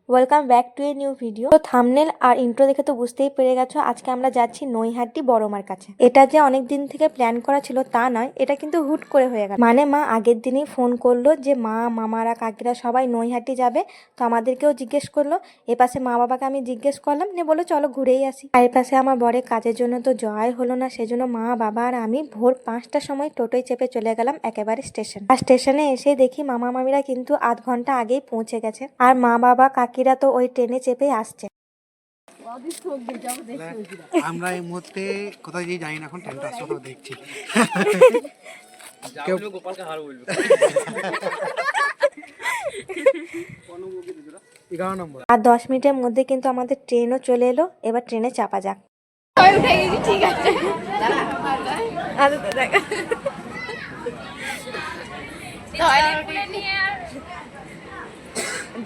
Welcome back to a new video. তো thumbnail আর intro দেখে তো বুঝতেই পেরে গেছো আজকে আমরা যাচ্ছি নৈহাটি বড় মার কাছে। এটা যে অনেক দিন থেকে প্ল্যান করা ছিল তা নয়, এটা কিন্তু হুট করে হয়ে গেল। মানে মা আগের দিনই ফোন করলো যে মা মামারা কাকিরা সবাই নৈহাটি যাবে, তো আমাদেরকেও জিজ্ঞেস করলো। এপাশে মা বাবাকে আমি জিজ্ঞেস করলাম, নিয়ে বললো চলো ঘুরেই আসি। আর এপাশে আমার বরের কাজের জন্য তো যাওয়াই হলো না, সেজন্য মা বাবা আর আমি ভোর 5টার সময় টোটোয় চেপে চলে গেলাম একেবারে স্টেশন। আর স্টেশনে এসে দেখি মামা মামিরা কিন্তু আধ ঘন্টা আগেই পৌঁছে গেছে, আর মা বাবা কাকিরা তো ওই ট্রেনে চেপেই আসছে। আমরা এই মুহূর্তে কোথায় যাই জানি না, এখন ট্রেনটা আসছে তো দেখছি। আর 10 মিনিটের মধ্যে কিন্তু আমাদের ট্রেনও চলে এলো। এবার ট্রেনে চাপা যাক।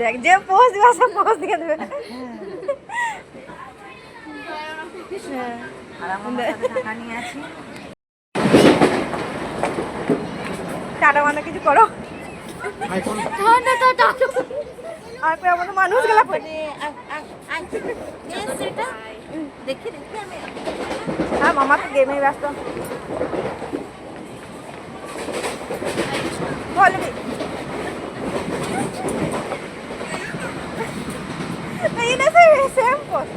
দেখ যে পোজ দিবা পোজ দিয়ে দেবে। টাটা মানে কিছু করো। আর কই আমাদের মানুষ গেলা দেখি আমি। হ্যাঁ মামা তো গেমে ব্যস্ত। বলবি এই না সেম পোজ।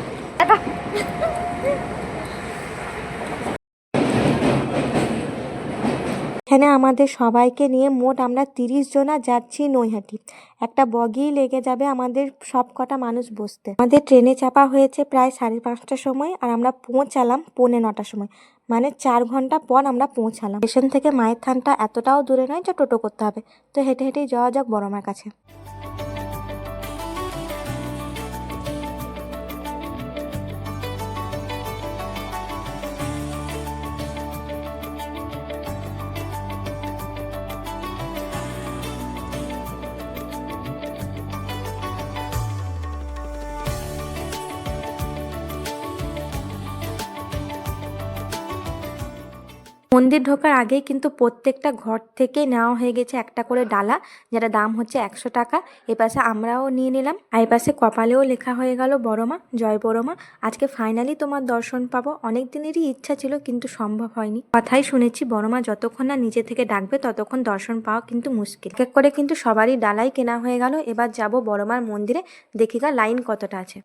এখানে আমাদের সবাইকে নিয়ে মোট আমরা 30 জনা যাচ্ছি নৈহাটি। একটা বগি লেগে যাবে আমাদের সব কটা মানুষ বসতে। আমাদের ট্রেনে চাপা হয়েছে প্রায় 5:30টার সময়, আর আমরা পৌঁছালাম 9:45টার সময়, মানে 4 ঘন্টা পর আমরা পৌঁছালাম। স্টেশন থেকে মায়ের থানটা এতটাও দূরে নয় যে টোটো করতে হবে, তো হেঁটে হেঁটেই যাওয়া যাক বড় মার কাছে। মন্দির ঢোকার আগেই কিন্তু প্রত্যেকটা ঘর থেকে নেওয়া হয়ে গেছে একটা করে ডালা, যেটা দাম হচ্ছে 100 টাকা। এপাশে আমরাও নিয়ে নিলাম, আর এপাশে কপালেও লেখা হয়ে গেল বড়মা, জয় বড়মা। আজকে ফাইনালি তোমার দর্শন পাবো। অনেক দিনেরই ইচ্ছা ছিল কিন্তু সম্ভব হয়নি। কথাই শুনেছি বড়মা যতক্ষণ না নিজে থেকে ডাকবে ততক্ষণ দর্শন পাওয়া কিন্তু মুশকিল। এক করে কিন্তু সবারই ডালাই কেনা হয়ে গেল। এবার যাব বড়মার মন্দিরে, দেখি গা লাইন কতটা আছে।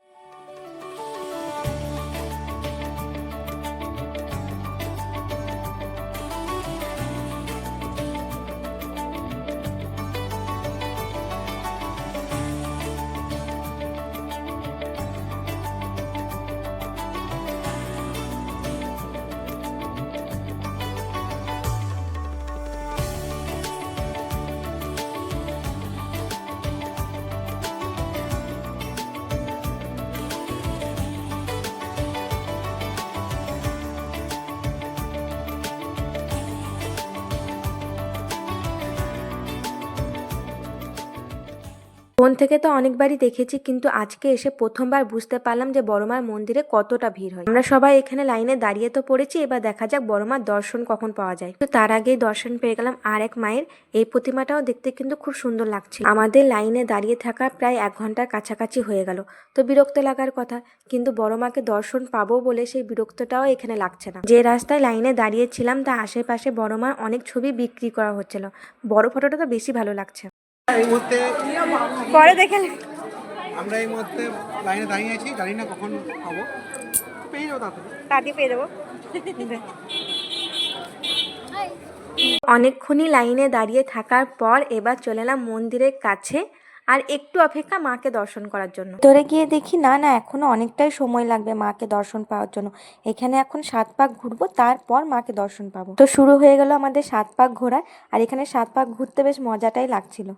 ফোন থেকে তো অনেকবারই দেখেছি, কিন্তু আজকে এসে প্রথমবার বুঝতে পারলাম যে বড়মার মন্দিরে কতটা ভিড় হয়। আমরা সবাই এখানে লাইনে দাঁড়িয়ে তো পড়েছি, এবার দেখা যাক বড়মার দর্শন কখন পাওয়া যায়। তো তার আগেই দর্শন পেয়ে গেলাম আর এক মায়ের। এই প্রতিমাটাও দেখতে কিন্তু খুব সুন্দর লাগছে। আমাদের লাইনে দাঁড়িয়ে থাকা প্রায় 1 ঘন্টার কাছাকাছি হয়ে গেল। তো বিরক্ত লাগার কথা, কিন্তু বড়মাকে দর্শন পাবো বলে সেই বিরক্তটাও এখানে লাগছে না। যে রাস্তায় লাইনে দাঁড়িয়েছিলাম তার আশেপাশে বড়মার অনেক ছবি বিক্রি করা হচ্ছিল। বড় ফটোটা তো বেশি ভালো লাগছে। এই মুহূর্তে পরে দেখে আমরা এই মুহূর্তে লাইনে দাঁড়িয়ে আছি, জানি না কখন পাবো, পেয়ে যাবো তাড়াতাড়ি পেয়ে দেবো। অনেকক্ষণই লাইনে দাঁড়িয়ে থাকার পর এবার চলে এলাম মন্দিরের কাছে, আর একটু অপেক্ষা মাকে দর্শন করার জন্য। তোরে গিয়ে দেখি না না এখনো অনেকটাই সময় লাগবে মাকে দর্শন পাওয়ার জন্য। এখানে এখন 7 পাক ঘুরবো, তারপর মাকে দর্শন পাবো। তো শুরু হয়ে গেল আমাদের 7 পাক ঘোরা, আর এখানে 7 পাক ঘুরতে বেশ মজাটাই লাগছিল।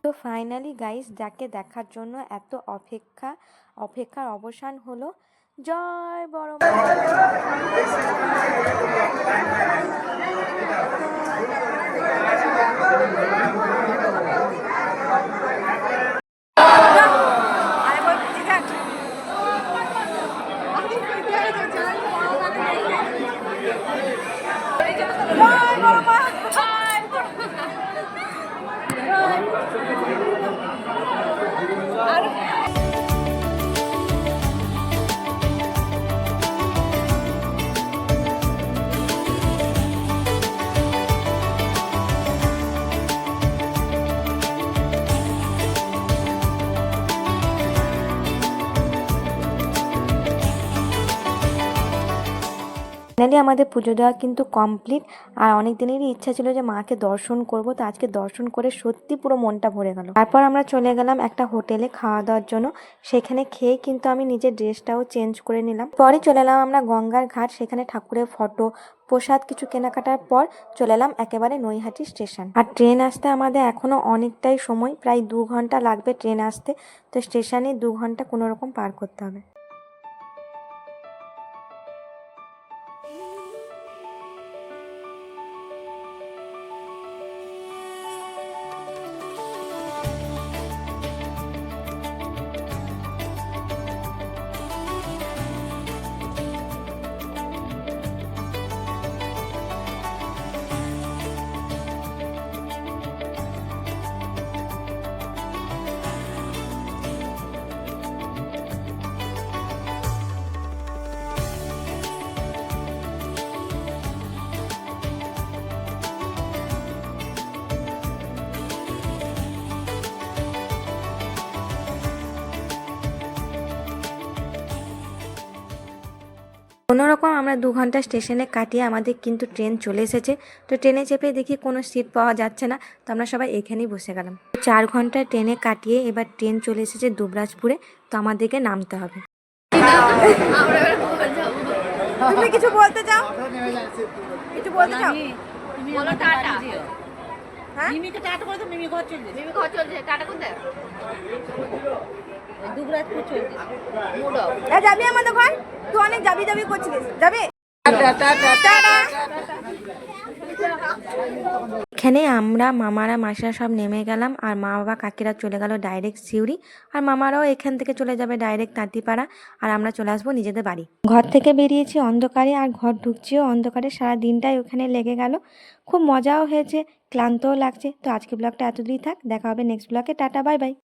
তো ফাইনালি গাইস, যাকে দেখার জন্য এত অপেক্ষা অপেক্ষার অবসান হলো। জয় বড় মা। ফাইনালি আমাদের পুজো দেওয়া কিন্তু কমপ্লিট। আর অনেক দিনেরই ইচ্ছা ছিল যে মাকে দর্শন করব, তো আজকে দর্শন করে সত্যি পুরো মনটা ভরে গেল। তারপর আমরা চলে গেলাম একটা হোটেলে খাওয়া দাওয়ার জন্য। সেখানে খেয়ে কিন্তু আমি নিজের ড্রেসটাও চেঞ্জ করে নিলাম। পরে চলে এলাম আমরা গঙ্গার ঘাট, সেখানে ঠাকুরের ফটো প্রসাদ কিছু কেনাকাটার পর চলে এলাম একেবারে নৈহাটি স্টেশন। আর ট্রেন আসতে আমাদের এখনো অনেকটাই সময়, প্রায় 2 ঘন্টা লাগবে ট্রেন আসতে। তো স্টেশনে 2 ঘন্টা কোনো রকম পার করতে হবে। কোনোরকম আমরা 2 ঘন্টা স্টেশনে কাটিয়ে আমাদের কিন্তু ট্রেন চলে এসেছে। তো ট্রেনে চেপে দেখি কোনো সিট পাওয়া যাচ্ছে না, তো আমরা সবাই এখানেই বসে গেলাম। 4 ঘন্টা ট্রেনে কাটিয়ে এবার ট্রেন চলে এসেছে দুবরাজপুরে, তো আমাদেরকে নামতে হবে। তুমি কিছু বলতে চাও? কিছু বলতে চাও? বলো টাটা। হ্যাঁ, মিমিকে টাটা করে তো মিমি ঘর চলছে। মিমি ঘর চলছে, টাটা কোথায়? দুবরাজপুর চলছে। Mood off. যাবি আমাদের ঘর? তুই অনেক যাবি যাবি করছিলিস, যাবি? এখানে আমরা মামারা মাসিরা সব নেমে গেলাম, আর মা বাবা কাকিরা চলে গেল ডাইরেক্ট সিউড়ি, আর মামারাও এখান থেকে চলে যাবে ডাইরেক্ট তাঁতিপাড়া, আর আমরা চলে আসবো নিজেদের বাড়ি। ঘর থেকে বেরিয়েছি অন্ধকারে, আর ঘর ঢুকছিও অন্ধকারে। সারা দিনটাই ওখানে লেগে গেল। খুব মজাও হয়েছে, ক্লান্তও লাগছে। তো আজকে ব্লগটা এতদূরই থাক, দেখা হবে নেক্সট ব্লগে। Tata, bye bye.